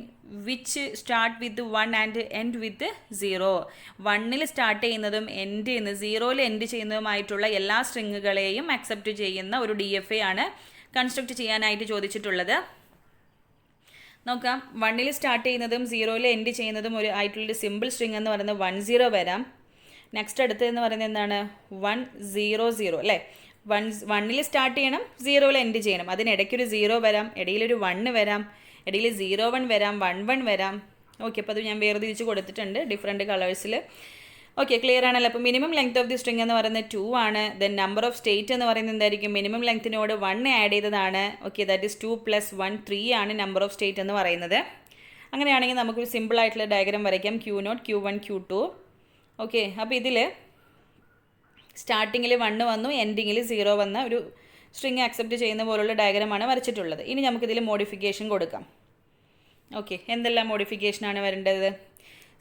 which start with 1 and end with 0. 1ൽ സ്റ്റാർട്ട് ചെയ്യുന്നതും എൻഡ് ചെയ്യുന്നത് 0ൽ എൻഡ് ചെയ്യുന്നതുമായിട്ടുള്ള എല്ലാ സ്ട്രിങ്ങുകളെയും അക്സെപ്റ്റ് ചെയ്യുന്ന ഒരു DFA ആണ് കൺസ്ട്രക്റ്റ് ചെയ്യാനായിട്ട് ചോദിച്ചിട്ടുള്ളത്. നോക്കാം, 1ൽ സ്റ്റാർട്ട് ചെയ്യുന്നതും 0ൽ എൻഡ് ചെയ്യുന്നതും ആയിട്ടുള്ളൊരു സിമ്പിൾ സ്ട്രിങ് എന്ന് പറയുന്നത് 10 വരാം. നെക്സ്റ്റ് അടുത്തതെന്ന് പറയുന്നത് എന്താണ്, 100 അല്ലേ. 1ൽ സ്റ്റാർട്ട് ചെയ്യണം, 0ൽ എൻഡ് ചെയ്യണം. അതിനിടയ്ക്കൊരു 0 വരാം, ഇടയിലൊരു 1 വരാം, ഇടയിൽ 01 വരാം, 11 വരാം. ഓക്കെ, അപ്പോൾ അത് ഞാൻ വേർതിരിച്ച് കൊടുത്തിട്ടുണ്ട് ഡിഫറെൻറ്റ് കളേഴ്സിൽ. ഓക്കെ, ക്ലിയർ ആണല്ലോ. അപ്പോൾ minimum length of the string എന്ന് പറയുന്നത് 2 ആണ്. ദെൻ നമ്പർ ഓഫ് സ്റ്റേറ്റ് എന്ന് പറയുന്നത് എന്തായിരിക്കും, മിനിമം ലെങ്ത്തിനോട് 1 ആഡ് ചെയ്തതാണ്. ഓക്കെ, ദാറ്റ് ഈസ് 2 + 1 3 ആണ് നമ്പർ ഓഫ് സ്റ്റേറ്റ് എന്ന് പറയുന്നത്. അങ്ങനെയാണെങ്കിൽ നമുക്കൊരു സിമ്പിൾ ആയിട്ടുള്ള ഡയഗ്രാം വരയ്ക്കാം. Q0, Q1, Q2. ഓക്കെ, അപ്പോൾ ഇതിൽ സ്റ്റാർട്ടിങ്ങിൽ 1 വന്നു, എൻഡിങ്ങിൽ 0 വന്ന ഒരു സ്ട്രിങ് അക്സെപ്റ്റ് ചെയ്യുന്ന പോലുള്ള ഡയഗ്രമാണ് വരച്ചിട്ടുള്ളത്. ഇനി നമുക്കിതിൽ മോഡിഫിക്കേഷൻ കൊടുക്കാം. ഓക്കെ, എന്തെല്ലാം മോഡിഫിക്കേഷനാണ് വരേണ്ടത്,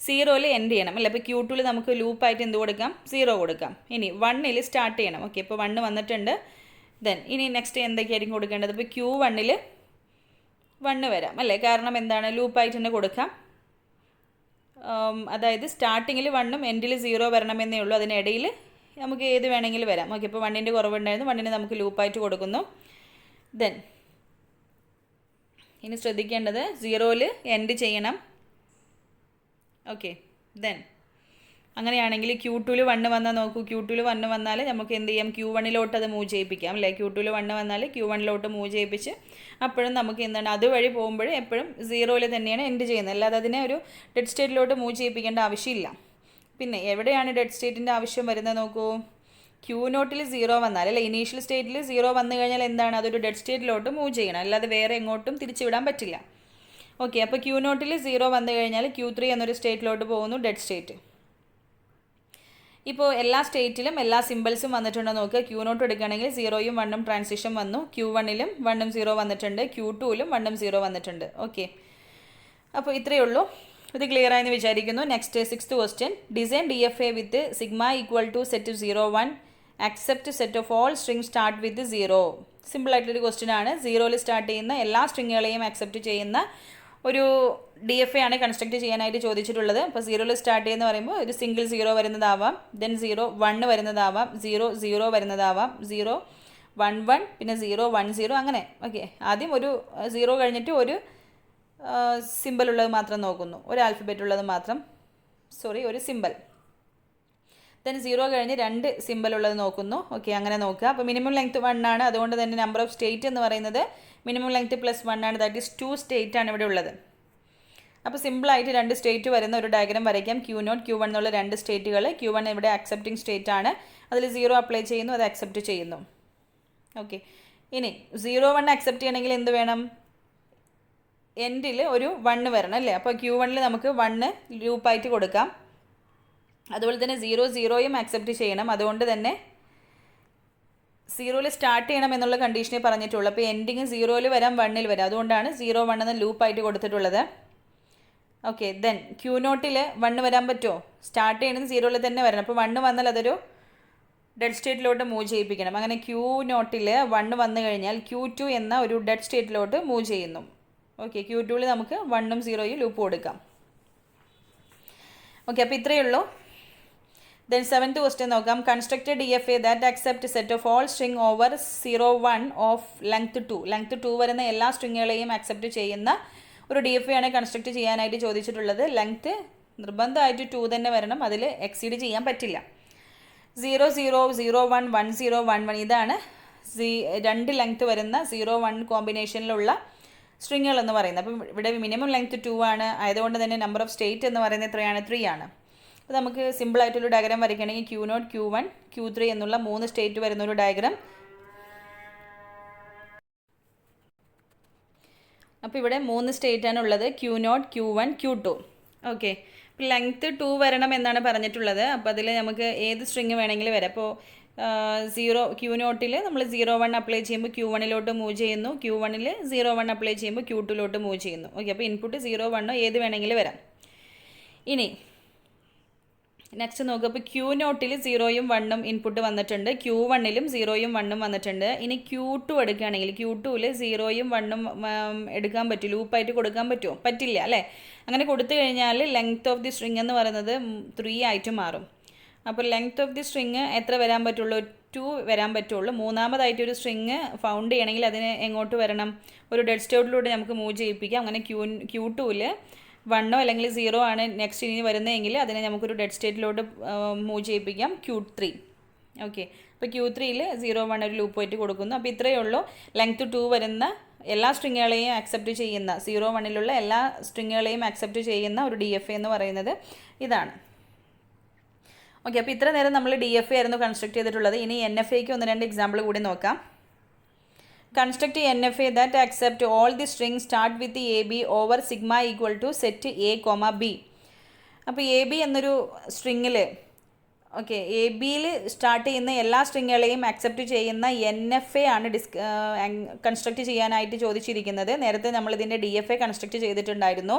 0ൽ എൻഡ് ചെയ്യണം അല്ലേ. അപ്പോൾ Q2 നമുക്ക് ലൂപ്പായിട്ട് എന്ത് കൊടുക്കാം, 0 കൊടുക്കാം. ഇനി 1ൽ സ്റ്റാർട്ട് ചെയ്യണം. ഓക്കെ, ഇപ്പോൾ 1 വന്നിട്ടുണ്ട്. ദെൻ ഇനി നെക്സ്റ്റ് എന്തൊക്കെയായിരിക്കും കൊടുക്കേണ്ടത്, ഇപ്പോൾ Q1ൽ 1 വരാം അല്ലേ, കാരണം എന്താണ്, ലൂപ്പായിട്ട് തന്നെ കൊടുക്കാം. അതായത് സ്റ്റാർട്ടിങ്ങിൽ 1ഉം എൻഡിൽ 0 വരണമെന്നേ ഉള്ളൂ. അതിനിടയിൽ നമുക്ക് ഏത് വേണമെങ്കിലും വരാം. ഓക്കെ, ഇപ്പോൾ 1ൻ്റെ കുറവുണ്ടായിരുന്നു, 1ന് നമുക്ക് ലൂപ്പായിട്ട് കൊടുക്കുന്നു. ദെൻ ഇനി ശ്രദ്ധിക്കേണ്ടത് 0ൽ എൻഡ് ചെയ്യണം. ഓക്കെ, ദെൻ അങ്ങനെയാണെങ്കിൽ Q2 1 വന്നാൽ നോക്കൂ, Q2 1 വന്നാൽ നമുക്ക് എന്ത് ചെയ്യാം, Q1ലോട്ട് അത് മൂവ് ചെയ്യിപ്പിക്കാം അല്ലേ. Q2 1 വന്നാൽ Q1ലോട്ട് മൂവ് ചെയ്യിപ്പിച്ച് അപ്പോഴും നമുക്ക് എന്താണ്, അതുവഴി പോകുമ്പോൾ എപ്പോഴും 0ൽ തന്നെയാണ് എൻഡ് ചെയ്യുന്നത്. അല്ലാതെ അതിനെ ഒരു ഡെഡ് സ്റ്റേറ്റിലോട്ട് മൂവ് ചെയ്യിപ്പിക്കേണ്ട ആവശ്യമില്ല. പിന്നെ എവിടെയാണ് ഡെഡ് സ്റ്റേറ്റിൻ്റെ ആവശ്യം വരുന്നത് നോക്കൂ, Q0ൽ 0 വന്നാൽ അല്ലേ, ഇനീഷ്യൽ സ്റ്റേറ്റിൽ 0 വന്നു കഴിഞ്ഞാൽ എന്താണ്, അതൊരു ഡെഡ് സ്റ്റേറ്റിലോട്ട് മൂവ് ചെയ്യണം, അല്ലാതെ വേറെ എങ്ങോട്ടും തിരിച്ചുവിടാൻ പറ്റില്ല. ഓക്കെ, അപ്പോൾ Q0ൽ 0 വന്നു കഴിഞ്ഞാൽ Q3 എന്നൊരു സ്റ്റേറ്റിലോട്ട് പോകുന്നു, ഡെഡ് സ്റ്റേറ്റ്. ഇപ്പോൾ എല്ലാ സ്റ്റേറ്റിലും എല്ലാ സിമ്പിൾസും വന്നിട്ടുണ്ടോ നോക്കുക. Q0 എടുക്കുകയാണെങ്കിൽ 0യും 1ഉം ട്രാൻസിഷൻ വന്നു, Q1ലും 1ഉം 0 വന്നിട്ടുണ്ട്, Q2ലും 1ഉം 0 വന്നിട്ടുണ്ട്. ഓക്കെ, അപ്പോൾ ഇത്രയേ ഉള്ളൂ. ഇത് ക്ലിയർ ആയെന്ന് വിചാരിക്കുന്നു. Next 6th question. Design DFA with sigma equal to set 0, 1 accept set of all string start with 0. സിമ്പിളായിട്ടൊരു ക്വസ്റ്റ്യൻ ആണ്. 0ൽ സ്റ്റാർട്ട് ചെയ്യുന്ന എല്ലാ സ്ട്രിങ്ങുകളെയും അക്സെപ്റ്റ് ചെയ്യുന്ന ഒരു DFA ആണ് കൺസ്ട്രക്റ്റ് ചെയ്യാനായിട്ട് ചോദിച്ചിട്ടുള്ളത്. അപ്പോൾ 0ൽ സ്റ്റാർട്ട് ചെയ്യുന്ന പറയുമ്പോൾ ഒരു സിംഗിൾ 0 വരുന്നതാവാം, ദെൻ 0 1 വരുന്നതാവാം, 0 0 വരുന്നതാവാം, 0 1 1 പിന്നെ 0 1 0 അങ്ങനെ. ഓക്കെ, ആദ്യം ഒരു 0 കഴിഞ്ഞിട്ട് ഒരു സിമ്പിൾ ഉള്ളത് മാത്രം നോക്കുന്നു, ഒരു ആൽഫബറ്റ് ഉള്ളത് മാത്രം, ഒരു സിമ്പിൾ. ദെൻ 0 കഴിഞ്ഞ് 2 സിമ്പിൾ ഉള്ളത് നോക്കുന്നു. ഓക്കെ, അങ്ങനെ നോക്കുക. അപ്പോൾ മിനിമം ലെങ്ത് 1 ആണ്, അതുകൊണ്ട് തന്നെ നമ്പർ ഓഫ് സ്റ്റേറ്റ് എന്ന് പറയുന്നത് മിനിമം ലെങ്ത് +1 ആണ്, ദാറ്റ് ഈസ് 2 സ്റ്റേറ്റ് ആണ് ഇവിടെ ഉള്ളത്. അപ്പോൾ സിമ്പിളായിട്ട് 2 സ്റ്റേറ്റ് വരുന്ന ഒരു ഡയഗ്രാം വരയ്ക്കാം. Q0, Q1 എന്നുള്ള 2 സ്റ്റേറ്റുകൾ. Q1 ഇവിടെ അക്സെപ്റ്റിംഗ് സ്റ്റേറ്റ് ആണ്, അതിൽ 0 അപ്ലൈ ചെയ്യുന്നു, അത് അക്സെപ്റ്റ് ചെയ്യുന്നു. ഓക്കെ, ഇനി 0 1 അക്സെപ്റ്റ് ചെയ്യണമെങ്കിൽ എന്ത് വേണം, എൻഡിൽ ഒരു 1 വരണം അല്ലേ. അപ്പോൾ Q1ൽ നമുക്ക് 1 ലൂപ്പായിട്ട് കൊടുക്കാം. അതുപോലെ തന്നെ 0 0യും അക്സെപ്റ്റ് ചെയ്യണം. അതുകൊണ്ട് തന്നെ 0ൽ സ്റ്റാർട്ട് ചെയ്യണം എന്നുള്ള കണ്ടീഷനെ പറഞ്ഞിട്ടുള്ളൂ. അപ്പോൾ എൻഡിങ് 0ൽ വരാം, 1ൽ വരാം, അതുകൊണ്ടാണ് 0 1 എന്ന ലൂപ്പായിട്ട് കൊടുത്തിട്ടുള്ളത്. ഓക്കെ, ദെൻ Q0ൽ 1 വരാൻ പറ്റുമോ, സ്റ്റാർട്ട് ചെയ്യണമെങ്കിൽ 0ൽ തന്നെ വരണം. അപ്പോൾ 1 വന്നാൽ അതൊരു ഡെഡ് സ്റ്റേറ്റിലോട്ട് മൂവ് ചെയ്യിപ്പിക്കണം. അങ്ങനെ Q0ൽ 1 വന്നു കഴിഞ്ഞാൽ Q2 എന്ന ഒരു ഡെഡ് സ്റ്റേറ്റിലോട്ട് മൂവ് ചെയ്യുന്നു. ഓക്കെ, Q2ൽ നമുക്ക് 1ഉം 0യും ലൂപ്പ് കൊടുക്കാം. ഓക്കെ, അപ്പോൾ ഇത്രയേ ഉള്ളൂ. Then 7th question നോക്കാം. Construct a DFA that accept set of all string over 0, 1 of length 2. Length 2 വരുന്ന എല്ലാ സ്ട്രിങ്ങുകളെയും അക്സെപ്റ്റ് ചെയ്യുന്ന ഒരു DFA ആണ് കൺസ്ട്രക്ട് ചെയ്യാനായിട്ട് ചോദിച്ചിട്ടുള്ളത്. ലെങ്ത് നിർബന്ധമായിട്ട് 2 തന്നെ വരണം, അതിൽ എക്സീഡ് ചെയ്യാൻ പറ്റില്ല. 0, 0, 0, 1, 1, 0, 1, 1 ഇതാണ് രണ്ട് ലെങ്ത് വരുന്ന 0, 1 കോമ്പിനേഷനിലുള്ള സ്ട്രിങ്ങുകൾ എന്ന് പറയുന്നത്. അപ്പം ഇവിടെ മിനിമം ലെങ്ത് 2 ആണ്, ആയതുകൊണ്ട് തന്നെ നമ്പർ ഓഫ് സ്റ്റേറ്റ് എന്ന് പറയുന്നത് എത്രയാണ്? 3 ആണ്. അപ്പോൾ നമുക്ക് സിമ്പിളായിട്ടൊരു ഡയഗ്രാം വരയ്ക്കുകയാണെങ്കിൽ Q0, Q1, Q3 എന്നുള്ള 3 സ്റ്റേറ്റ് വരുന്നൊരു ഡയഗ്രാം. അപ്പോൾ ഇവിടെ 3 സ്റ്റേറ്റാണ് ഉള്ളത്, Q0, Q1, Q2. ഓക്കെ, ഇപ്പോൾ ലെങ്ത്ത് 2 വരണം എന്നാണ് പറഞ്ഞിട്ടുള്ളത്. അപ്പോൾ അതിൽ നമുക്ക് ഏത് സ്ട്രിങ് വേണമെങ്കിലും വരാം. അപ്പോൾ Q0ൽ നമ്മൾ 0, 1 അപ്ലൈ ചെയ്യുമ്പോൾ Q1ലോട്ട് മൂവ് ചെയ്യുന്നു, Q1ൽ 0, 1 അപ്ലൈ ചെയ്യുമ്പോൾ Q2ലോട്ട് മൂവ് ചെയ്യുന്നു. ഓക്കെ, അപ്പോൾ ഇൻപുട്ട് 0, 1 ഏത് വേണമെങ്കിലും വരാം. ഇനി നെക്സ്റ്റ് നോക്കുക. അപ്പോൾ Q0ൽ 0യും 1ഉം ഇൻപുട്ട് വന്നിട്ടുണ്ട്, Q1ലും 0യും 1ഉം വന്നിട്ടുണ്ട്. ഇനി Q2 എടുക്കുകയാണെങ്കിൽ Q2ൽ 0യും 1ഉം എടുക്കാൻ പറ്റും, ലൂപ്പായിട്ട് കൊടുക്കാൻ പറ്റുമോ? പറ്റില്ല അല്ലേ. അങ്ങനെ കൊടുത്തു കഴിഞ്ഞാൽ ലെങ്ത് ഓഫ് ദി സ്ട്രിങ് എന്ന് പറയുന്നത് 3 ആയിട്ട് മാറും. അപ്പോൾ ലെങ്ത് ഓഫ് ദി സ്ട്രിങ് എത്ര വരാൻ പറ്റുള്ളൂ? 2 വരാൻ പറ്റുള്ളൂ. മൂന്നാമതായിട്ടൊരു സ്ട്രിങ് ഫൗണ്ട് ചെയ്യണമെങ്കിൽ അതിന് എങ്ങോട്ട് വരണം? ഒരു ഡെഡ് സ്റ്റേറ്റിലൂടെ നമുക്ക് മൂവ് ചെയ്യിപ്പിക്കാം. അങ്ങനെ Q2ൽ 1 അല്ലെങ്കിൽ 0 ആണ് നെക്സ്റ്റ് ഇനി വരുന്നതെങ്കിൽ അതിനെ നമുക്കൊരു ഡെഡ് സ്റ്റേറ്റിലോട്ട് മൂവ് ചെയ്യിപ്പിക്കാം, Q3. ഓക്കെ, അപ്പോൾ Q3ൽ 0, 1 ഒരു ലൂപ്പ് ആയിട്ട് കൊടുക്കുന്നു. അപ്പോൾ ഇത്രയേ ഉള്ളൂ. ലെങ്ത് 2 വരുന്ന എല്ലാ സ്ട്രിങ്ങുകളെയും ആക്സെപ്റ്റ് ചെയ്യുന്ന 0, 1ലുള്ള എല്ലാ സ്ട്രിങ്ങുകളെയും ആക്സെപ്റ്റ് ചെയ്യുന്ന ഒരു DFA എന്ന് പറയുന്നത് ഇതാണ്. ഓക്കെ, അപ്പോൾ ഇത്ര നേരം നമ്മൾ DFA ആയിരുന്നു കൺസ്ട്രക്ട് ചെയ്തിട്ടുള്ളത്. ഇനി NFAക്ക് 1-2 എക്സാമ്പിൾ കൂടി നോക്കാം. Construct a NFA that accept all the strings start with the AB over sigma equal to set A, B. അപ്പോൾ AB എന്നൊരു സ്ട്രിങ്ങിൽ ഓക്കെ ABയിൽ സ്റ്റാർട്ട് ചെയ്യുന്ന എല്ലാ സ്ട്രിങ്ങുകളെയും അക്സെപ്റ്റ് ചെയ്യുന്ന NFA ആണ് കൺസ്ട്രക്ട് ചെയ്യാനായിട്ട് ചോദിച്ചിരിക്കുന്നത്. നേരത്തെ നമ്മളിതിൻ്റെ DFA കൺസ്ട്രക്ട് ചെയ്തിട്ടുണ്ടായിരുന്നു.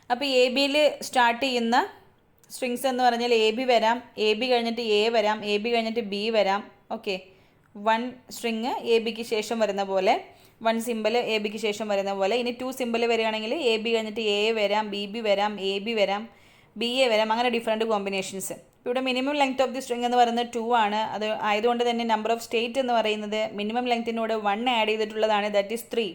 അപ്പോൾ ABയിൽ സ്റ്റാർട്ട് ചെയ്യുന്ന സ്ട്രിങ്സ് എന്ന് പറഞ്ഞാൽ AB വരാം, AB കഴിഞ്ഞിട്ട് A വരാം, AB കഴിഞ്ഞിട്ട് B വരാം. ഓക്കെ, 1 സ്ട്രിങ് ABക്ക് ശേഷം വരുന്ന പോലെ, 1 സിമ്പിൾ ABക്ക് ശേഷം വരുന്ന പോലെ. ഇനി 2 സിമ്പിൾ വരികയാണെങ്കിൽ AB കഴിഞ്ഞിട്ട് A വരാം, BB വരാം, AB വരാം, BA വരാം, അങ്ങനെ ഡിഫറെൻറ്റ് കോമ്പിനേഷൻസ്. ഇവിടെ minimum length of the string എന്ന് പറയുന്നത് 2 ആണ്. അത് ആയതുകൊണ്ട് തന്നെ നമ്പർ ഓഫ് സ്റ്റേറ്റ് എന്ന് പറയുന്നത് മിനിമം ലെങ്ത്തിനോട് 1 ആഡ് ചെയ്തിട്ടുള്ളതാണ്, ദാറ്റ് ഈസ് 3.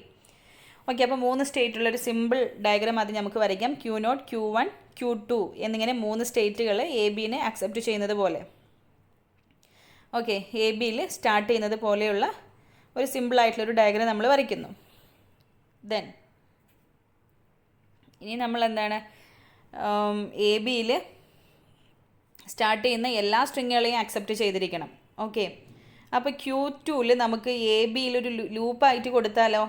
ഓക്കെ, അപ്പോൾ 3 സ്റ്റേറ്റുള്ളൊരു സിമ്പിൾ ഡയഗ്രാം അത് നമുക്ക് വരയ്ക്കാം. Q0, Q1, Q2 എന്നിങ്ങനെ 3 സ്റ്റേറ്റുകൾ ABനെ അക്സെപ്റ്റ് ചെയ്യുന്നത് പോലെ. ഓക്കെ, ABയിൽ സ്റ്റാർട്ട് ചെയ്യുന്നത് പോലെയുള്ള ഒരു സിമ്പിളായിട്ടുള്ളൊരു ഡയഗ്രാം നമ്മൾ വരയ്ക്കുന്നു. ദെൻ ഇനി നമ്മൾ എന്താണ് ABയിൽ സ്റ്റാർട്ട് ചെയ്യുന്ന എല്ലാ സ്ട്രിങ്ങുകളെയും അക്സെപ്റ്റ് ചെയ്തിരിക്കണം. ഓക്കെ, അപ്പോൾ Q2ൽ നമുക്ക് ABയിലൊരു ലൂപ്പായിട്ട് കൊടുത്താലോ?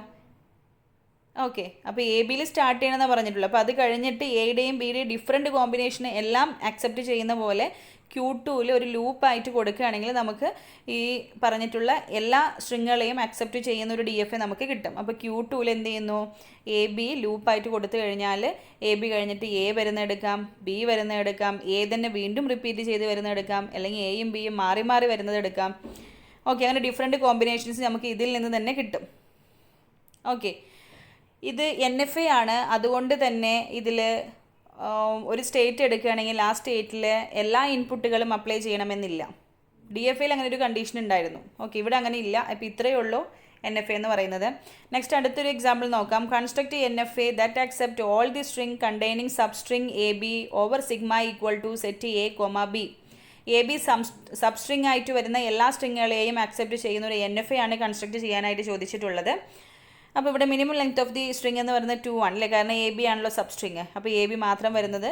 ഓക്കെ, അപ്പോൾ ABയിൽ സ്റ്റാർട്ട് ചെയ്യണമെന്ന് പറഞ്ഞിട്ടുള്ളൂ. അപ്പോൾ അത് കഴിഞ്ഞിട്ട് എയുടെയും ബിയുടെയും ഡിഫറെൻറ്റ് കോമ്പിനേഷൻ എല്ലാം അക്സെപ്റ്റ് ചെയ്യുന്ന പോലെ Q2ൽ ഒരു ലൂപ്പായിട്ട് കൊടുക്കുകയാണെങ്കിൽ നമുക്ക് ഈ പറഞ്ഞിട്ടുള്ള എല്ലാ സ്ട്രിങ്ങുകളെയും അക്സെപ്റ്റ് ചെയ്യുന്ന ഒരു DFA നമുക്ക് കിട്ടും. അപ്പോൾ Q2ൽ എന്ത് ചെയ്യുന്നു? AB ലൂപ്പായിട്ട് കൊടുത്തു കഴിഞ്ഞാൽ AB കഴിഞ്ഞിട്ട് A വരുന്ന എടുക്കാം, B വരുന്ന എടുക്കാം, A തന്നെ വീണ്ടും റിപ്പീറ്റ് ചെയ്ത് വരുന്ന എടുക്കാം, അല്ലെങ്കിൽ Aയും Bയും മാറി മാറി വരുന്നത് എടുക്കാം. ഓക്കെ, അങ്ങനെ ഡിഫറെൻറ്റ് കോമ്പിനേഷൻസ് നമുക്ക് ഇതിൽ നിന്ന് തന്നെ കിട്ടും. ഓക്കെ, ഇത് NFA ആണ്. അതുകൊണ്ട് തന്നെ ഇതിൽ ഒരു സ്റ്റേറ്റ് എടുക്കുകയാണെങ്കിൽ ആ സ്റ്റേറ്റിൽ എല്ലാ ഇൻപുട്ടുകളും അപ്ലൈ ചെയ്യണമെന്നില്ല. DFAയിൽ അങ്ങനെ ഒരു കണ്ടീഷൻ ഉണ്ടായിരുന്നു. ഓക്കെ, ഇവിടെ അങ്ങനെ ഇല്ല. അപ്പോൾ ഇത്രയേ ഉള്ളൂ NFA എന്ന് പറയുന്നത്. നെക്സ്റ്റ് അടുത്തൊരു എക്സാമ്പിൾ നോക്കാം. Construct NFA that accept all the string containing substring AB over sigma equal to set A, B. AB substring ആയിട്ട് വരുന്ന എല്ലാ സ്ട്രിങ്ങുകളെയും അക്സെപ്റ്റ് ചെയ്യുന്ന ഒരു NFA ആണ് കൺസ്ട്രക്ട് ചെയ്യാനായിട്ട് ചോദിച്ചിട്ടുള്ളത്. അപ്പോൾ ഇവിടെ minimum length of the string എന്ന് പറയുന്നത് 2 ആണ് അല്ലേ, കാരണം AB ആണല്ലോ സബ് സ്ട്രിങ്. അപ്പോൾ AB മാത്രം വരുന്നത്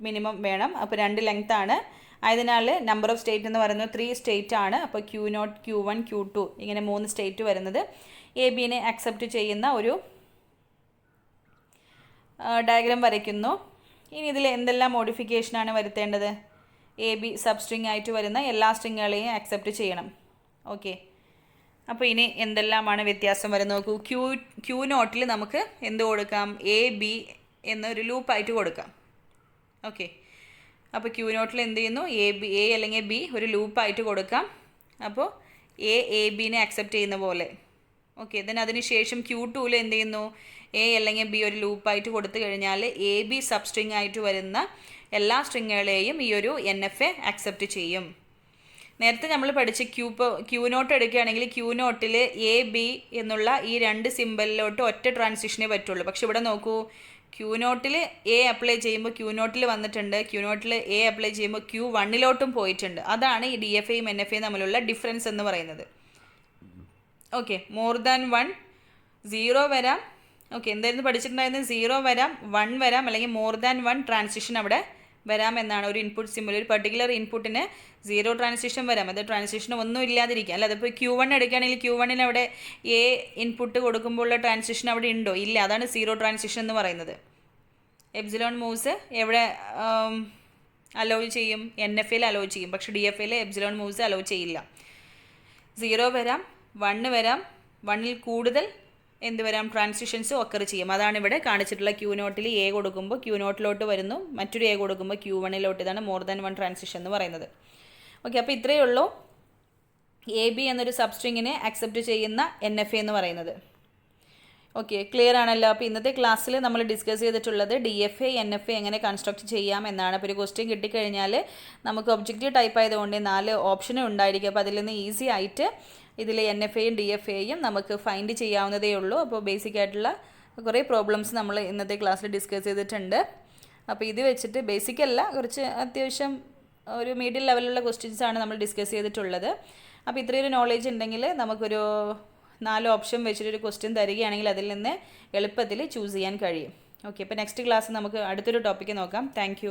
മിനിമം വേണം. അപ്പോൾ 2 ലെങ്ത് ആണ്. ആയതിനാൽ നമ്പർ ഓഫ് സ്റ്റേറ്റ് എന്ന് പറയുന്നത് 3 സ്റ്റേറ്റ് ആണ്. അപ്പോൾ Q0, Q1, Q2 ഇങ്ങനെ 3 സ്റ്റേറ്റ് വരുന്നത് ABനെ അക്സെപ്റ്റ് ചെയ്യുന്ന ഒരു ഡയഗ്രാം വരയ്ക്കുന്നു. ഇനി ഇതിൽ എന്തെല്ലാം മോഡിഫിക്കേഷനാണ് വരുത്തേണ്ടത്? AB സബ് സ്ട്രിങ് ആയിട്ട് വരുന്ന എല്ലാ സ്ട്രിങ്ങുകളെയും അക്സെപ്റ്റ് ചെയ്യണം. ഓക്കെ, അപ്പോൾ ഇനി എന്തെല്ലാമാണ് വ്യത്യാസം വരുന്നത് നോക്കൂ. Q0ൽ നമുക്ക് എന്ത് കൊടുക്കാം? AB എന്നൊരു ലൂപ്പായിട്ട് കൊടുക്കാം. ഓക്കെ, അപ്പോൾ Q0ൽ എന്ത് ചെയ്യുന്നു? A അല്ലെങ്കിൽ B ഒരു ലൂപ്പായിട്ട് കൊടുക്കാം. അപ്പോൾ ABനെ അക്സെപ്റ്റ് ചെയ്യുന്ന പോലെ. ഓക്കെ, ദെൻ അതിന് ശേഷം Q2ൽ എന്ത് ചെയ്യുന്നു? എ അല്ലെങ്കിൽ ബി ഒരു ലൂപ്പായിട്ട് കൊടുത്തു കഴിഞ്ഞാൽ എ ബി സബ് സ്ട്രിങ് ആയിട്ട് വരുന്ന എല്ലാ സ്ട്രിങ്ങുകളെയും ഈ ഒരു NFA അക്സെപ്റ്റ് ചെയ്യും. നേരത്തെ നമ്മൾ പഠിച്ച ക്യൂ നോട്ട് എടുക്കുകയാണെങ്കിൽ ക്യൂ നോട്ടിൽ എ ബി എന്നുള്ള ഈ രണ്ട് സിമ്പലിലോട്ട് ഒറ്റ ട്രാൻസിഷനേ പറ്റുള്ളൂ. പക്ഷെ ഇവിടെ നോക്കൂ, ക്യൂ നോട്ടിൽ എ അപ്ലൈ ചെയ്യുമ്പോൾ ക്യൂ നോട്ടിൽ വന്നിട്ടുണ്ട്, ക്യൂ നോട്ടിൽ എ അപ്ലൈ ചെയ്യുമ്പോൾ Q1 പോയിട്ടുണ്ട്. അതാണ് ഈ DFAയും NFAയും തമ്മിലുള്ള ഡിഫറൻസ് എന്ന് പറയുന്നത്. ഓക്കെ, മോർ ദാൻ 1 0 വരാം. ഓക്കെ, എന്തായിരുന്നു പഠിച്ചിട്ടുണ്ടായിരുന്നത്? 0 വരാം, 1 വരാം, അല്ലെങ്കിൽ മോർ ദാൻ 1 ട്രാൻസിഷൻ അവിടെ വരാം എന്നാണ്. ഒരു ഇൻപുട്ട് സിമ്പിൾ, ഒരു പെർട്ടിക്കുലർ ഇൻപുട്ടിന് 0 ട്രാൻസിഷൻ വരാം. അത് ട്രാൻസിഷൻ ഒന്നും ഇല്ലാതിരിക്കുക. അല്ല, അതിപ്പോൾ Q1 എടുക്കുകയാണെങ്കിൽ Q1 അവിടെ എ ഇൻപുട്ട് കൊടുക്കുമ്പോഴുള്ള ട്രാൻസിഷൻ അവിടെ ഉണ്ടോ? ഇല്ല. അതാണ് 0 ട്രാൻസിഷൻ എന്ന് പറയുന്നത്. എപ്സിലോൺ മൂവ്സ് എവിടെ അലോ ചെയ്യും? NFAയിൽ അലോ ചെയ്യും. പക്ഷേ DFAയിൽ എപ്സിലോൺ മൂവ്സ് അലോ ചെയ്യില്ല. 0 വരാം, 1 വരാം, 1ൽ കൂടുതൽ എന്ത് വരാം? ട്രാൻസിഷൻസ് ഒക്കർ ചെയ്യും. അതാണ് ഇവിടെ കാണിച്ചിട്ടുള്ള ക്യൂ നോട്ടിൽ എ കൊടുക്കുമ്പോൾ ക്യൂ നോട്ടിലോട്ട് വരുന്നു, മറ്റൊരു എ കൊടുക്കുമ്പോൾ Q1 ഇതാണ് മോർ ദാൻ 1 ട്രാൻസിഷൻ എന്ന് പറയുന്നത്. ഓക്കെ, അപ്പോൾ ഇത്രയേ ഉള്ളൂ എ ബി എന്നൊരു സബ്സ്ട്രിങ്ങിനെ അക്സെപ്റ്റ് ചെയ്യുന്ന NFA എന്ന് പറയുന്നത്. ഓക്കെ, ക്ലിയർ ആണല്ലോ. അപ്പോൾ ഇന്നത്തെ ക്ലാസ്സിൽ നമ്മൾ ഡിസ്കസ് ചെയ്തിട്ടുള്ളത് DFA NFA എങ്ങനെ കൺസ്ട്രക്ട് ചെയ്യാം എന്നാണ്. അപ്പോൾ ഒരു ക്വസ്റ്റ്യൻ കിട്ടിക്കഴിഞ്ഞാൽ നമുക്ക് ഒബ്ജക്റ്റീവ് ടൈപ്പ് ആയതുകൊണ്ട് 4 ഓപ്ഷനും ഉണ്ടായിരിക്കും. അപ്പോൾ അതിൽ നിന്ന് ഈസി ആയിട്ട് ഇതിൽ NFAയും DFAയും നമുക്ക് ഫൈൻഡ് ചെയ്യാവുന്നതേ ഉള്ളൂ. അപ്പോൾ ബേസിക് ആയിട്ടുള്ള കുറേ പ്രോബ്ലംസ് നമ്മൾ ഇന്നത്തെ ക്ലാസ്സിൽ ഡിസ്കസ് ചെയ്തിട്ടുണ്ട്. അപ്പോൾ ഇത് വെച്ചിട്ട് ബേസിക് അല്ല, കുറച്ച് അത്യാവശ്യം ഒരു മീഡിയം ലെവലിലുള്ള ക്വസ്റ്റ്യൻസ് ആണ് നമ്മൾ ഡിസ്കസ് ചെയ്തിട്ടുള്ളത്. അപ്പോൾ ഇത്രയൊരു നോളേജ് ഉണ്ടെങ്കിൽ നമുക്കൊരു 4 ഓപ്ഷൻ വെച്ചിട്ടൊരു ക്വസ്റ്റ്യൻ തരികയാണെങ്കിൽ അതിൽ നിന്ന് എളുപ്പത്തിൽ ചൂസ് ചെയ്യാൻ കഴിയും. ഓക്കെ, അപ്പോൾ നെക്സ്റ്റ് ക്ലാസ് നമുക്ക് അടുത്തൊരു ടോപ്പിക്ക് നോക്കാം. താങ്ക്